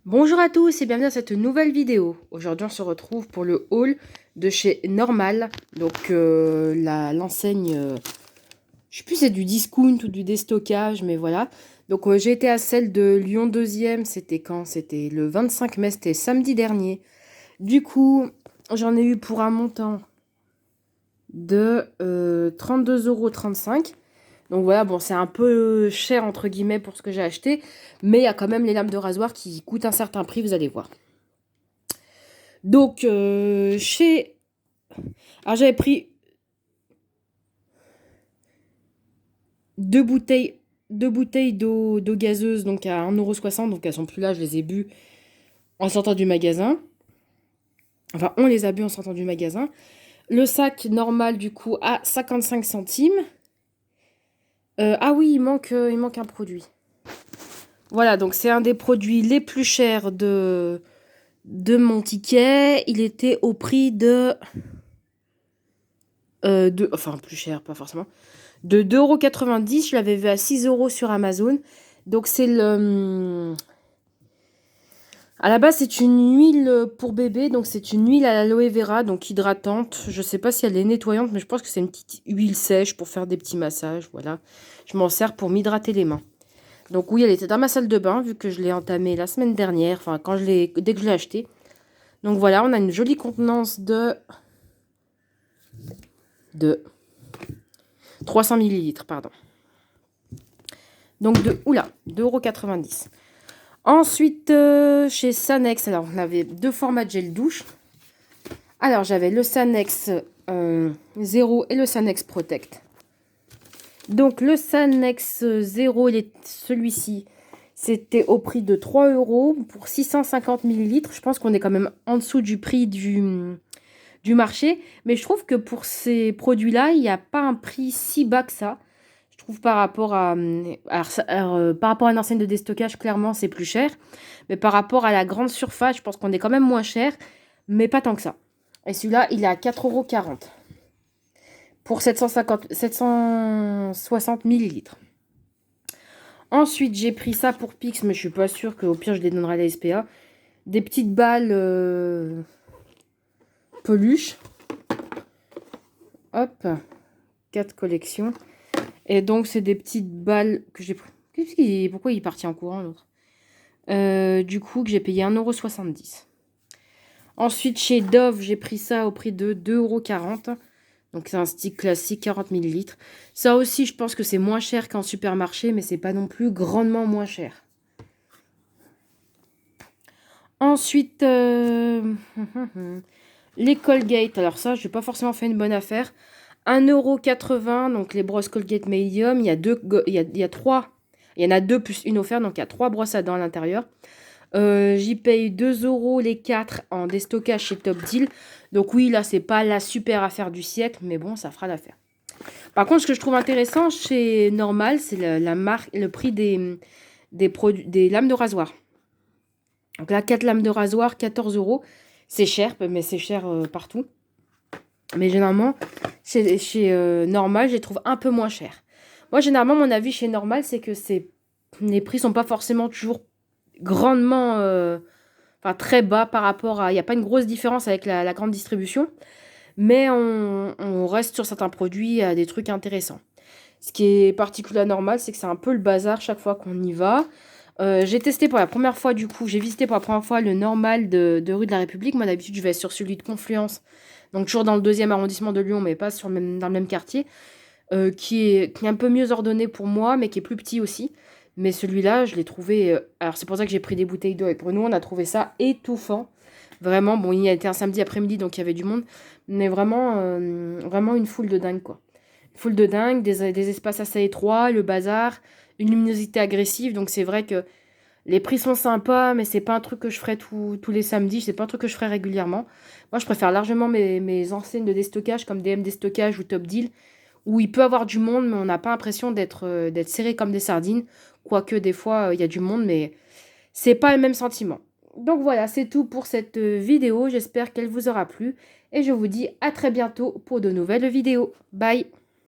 Bonjour à tous et bienvenue dans cette nouvelle vidéo. Aujourd'hui on se retrouve pour le haul de chez Normal. Donc l'enseigne, je sais plus si c'est du discount ou du déstockage, mais voilà. Donc j'ai été à celle de Lyon 2e, c'était quand? C'était le 25 mai, c'était samedi dernier. Du coup j'en ai eu pour un montant de 32,35 €. Donc voilà, bon, c'est un peu cher entre guillemets pour ce que j'ai acheté, mais il y a quand même les lames de rasoir qui coûtent un certain prix, vous allez voir. Donc alors j'avais pris deux bouteilles, d'eau gazeuse, donc à 1,60 €, donc elles sont plus là, je les ai bues en sortant du magasin. Enfin, on les a bues en sortant du magasin. Le sac normal, du coup, à 55 centimes. Ah oui, il manque un produit. Voilà, donc c'est un des produits les plus chers de mon ticket. Il était au prix enfin plus cher, pas forcément, de 2,90 €. Je l'avais vu à 6 € sur Amazon. Donc c'est à la base c'est une huile pour bébé, donc c'est une huile à l'aloe vera, donc hydratante. Je sais pas si elle est nettoyante, mais je pense que c'est une petite huile sèche pour faire des petits massages, voilà. Je m'en sers pour m'hydrater les mains. Donc oui, elle était dans ma salle de bain, vu que je l'ai entamée la semaine dernière, enfin dès que je l'ai achetée. Donc voilà, on a une jolie contenance de 300 millilitres, pardon. Donc oula, 2,90 €. Ensuite, chez Sanex, alors on avait deux formats de gel douche. Alors j'avais le Sanex 0 et le Sanex Protect. Donc le Sanex 0, celui-ci, c'était au prix de 3 € pour 650 millilitres. Je pense qu'on est quand même en dessous du prix du marché. Mais je trouve que pour ces produits-là, il n'y a pas un prix si bas que ça. Je trouve par rapport par rapport à une enseigne de déstockage, clairement, c'est plus cher. Mais par rapport à la grande surface, je pense qu'on est quand même moins cher, mais pas tant que ça. Et celui-là, il est à 4,40 € pour 760 millilitres. Ensuite, j'ai pris ça pour Pix, mais je suis pas sûre qu'au pire, je les donnerai à la SPA. Des petites balles peluche. Hop, 4 collections. Et donc, c'est des petites balles que j'ai pris. Pourquoi il est parti en courant, l'autre? Du coup, que j'ai payé 1,70 €. Ensuite, chez Dove, j'ai pris ça au prix de 2,40 €. Donc, c'est un stick classique, 40 millilitres. Ça aussi, je pense que c'est moins cher qu'en supermarché, mais c'est pas non plus grandement moins cher. Ensuite, les Colgate. Alors ça, je n'ai pas forcément fait une bonne affaire. 1,80 €, donc les brosses Colgate Medium. Il y a trois. Il y en a deux plus une offerte, donc il y a 3 brosses à dents à l'intérieur. J'y paye 2 € les 4 en déstockage chez Top Deal. Donc oui, là, c'est pas la super affaire du siècle, mais bon, ça fera l'affaire. Par contre, ce que je trouve intéressant chez Normal, c'est la marque, le prix des lames de rasoir. Donc là, 4 lames de rasoir, 14 €. C'est cher, mais c'est cher partout. Mais généralement, chez Normal, je les trouve un peu moins chers. Moi, généralement, mon avis chez Normal, c'est que les prix sont pas forcément toujours grandement, enfin très bas par rapport à. Il n'y a pas une grosse différence avec la grande distribution, mais on reste sur certains produits à des trucs intéressants. Ce qui est particulier à Normal, c'est que c'est un peu le bazar chaque fois qu'on y va. J'ai testé pour la première fois, du coup, j'ai visité pour la première fois le Normal de rue de la République. Moi, d'habitude, je vais sur celui de Confluence, donc toujours dans le 2e arrondissement de Lyon, mais pas dans le même quartier, qui est un peu mieux ordonné pour moi, mais qui est plus petit aussi. Mais celui-là, je l'ai trouvé. Alors, c'est pour ça que j'ai pris des bouteilles d'eau avec Bruno. On a trouvé ça étouffant. Vraiment, bon, il y a été un samedi après-midi, donc il y avait du monde. Mais vraiment, vraiment une foule de dingue, quoi. Une foule de dingue, des espaces assez étroits, le bazar, une luminosité agressive. Donc, c'est vrai que les prix sont sympas, mais c'est pas un truc que je ferais tous les samedis. C'est pas un truc que je ferais régulièrement. Moi, je préfère largement mes enseignes de déstockage comme DM Déstockage ou Top Deal, où il peut avoir du monde, mais on n'a pas l'impression d'être serré comme des sardines. Quoique des fois, il y a du monde, mais c'est pas le même sentiment. Donc voilà, c'est tout pour cette vidéo. J'espère qu'elle vous aura plu. Et je vous dis à très bientôt pour de nouvelles vidéos. Bye!